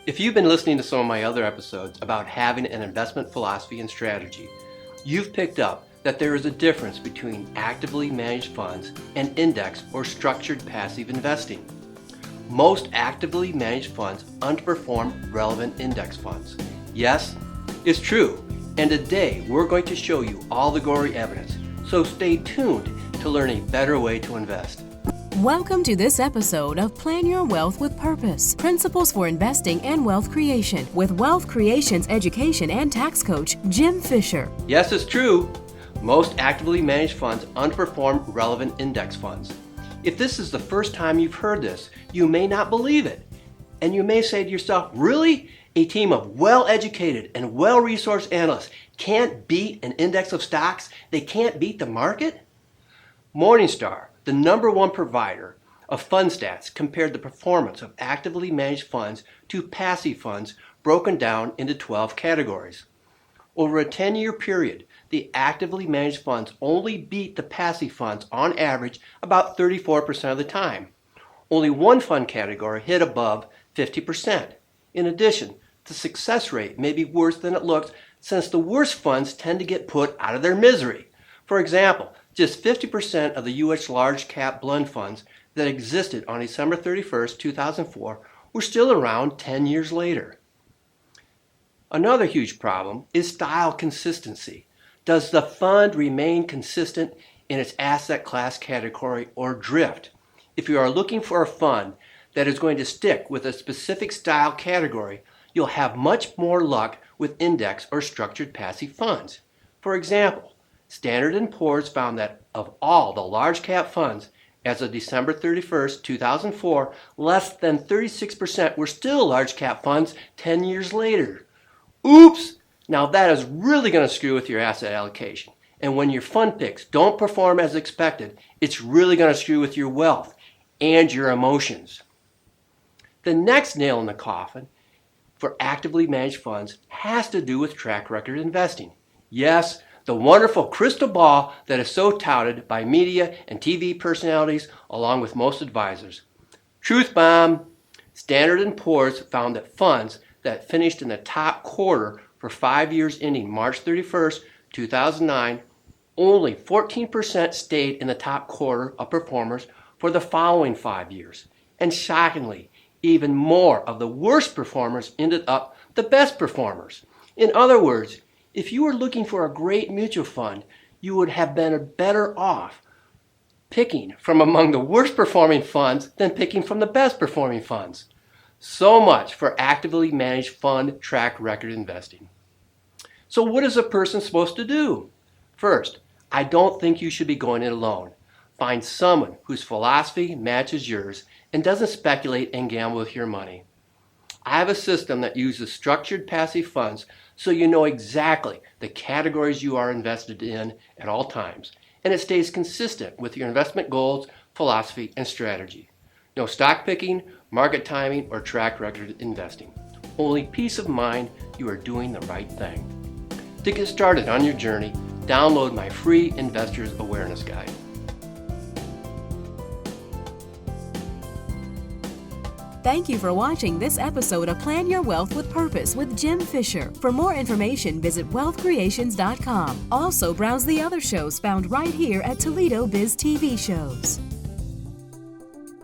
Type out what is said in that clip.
If you've been listening to some of my other episodes about having an investment philosophy and strategy, you've picked up that there is a difference between actively managed funds and index or structured passive investing. Most actively managed funds underperform relevant index funds. Yes, it's true, and today we're going to show you all the gory evidence, so stay tuned to learn a better way to invest. Welcome to this episode of Plan Your Wealth with Purpose, Principles for Investing and Wealth Creation, with Wealth Creation's education and tax coach, Jim Fisher. Yes, it's true. Most actively managed funds underperform relevant index funds. If this is the first time you've heard this, you may not believe it. And you may say to yourself, really? A team of well-educated and well-resourced analysts can't beat an index of stocks? They can't beat the market? Morningstar, the number one provider of fund stats, compared the performance of actively managed funds to passive funds broken down into 12 categories. Over a 10-year period, the actively managed funds only beat the passive funds on average about 34% of the time. Only one fund category hit above 50%. In addition, the success rate may be worse than it looks, since the worst funds tend to get put out of their misery. For example, just 50% of the U.S. large cap blend funds that existed on December 31st, 2004 were still around 10 years later. Another huge problem is style consistency. Does the fund remain consistent in its asset class category or drift? If you are looking for a fund that is going to stick with a specific style category, you'll have much more luck with index or structured passive funds. For example, Standard & Poor's found that of all the large cap funds as of December 31st, 2004, less than 36% were still large cap funds 10 years later. Oops! Now that is really going to screw with your asset allocation. And when your fund picks don't perform as expected, it's really going to screw with your wealth and your emotions. The next nail in the coffin for actively managed funds has to do with track record investing. Yes, the wonderful crystal ball that is so touted by media and TV personalities along with most advisors. Truth bomb! Standard & Poor's found that funds that finished in the top quarter for 5 years ending March 31st, 2009, only 14% stayed in the top quarter of performers for the following 5 years. And shockingly, even more of the worst performers ended up the best performers. In other words, if you were looking for a great mutual fund, you would have been better off picking from among the worst performing funds than picking from the best performing funds. So much for actively managed fund track record investing. So what is a person supposed to do? First, I don't think you should be going it alone. Find someone whose philosophy matches yours and doesn't speculate and gamble with your money. I have a system that uses structured passive funds so you know exactly the categories you are invested in at all times, and it stays consistent with your investment goals, philosophy, and strategy. No stock picking, market timing, or track record investing. Only peace of mind you are doing the right thing. To get started on your journey, download my free Investor's Awareness Guide. Thank you for watching this episode of Plan Your Wealth with Purpose with Jim Fisher. For more information, visit wealthcreations.com. Also, browse the other shows found right here at Toledo Biz TV Shows.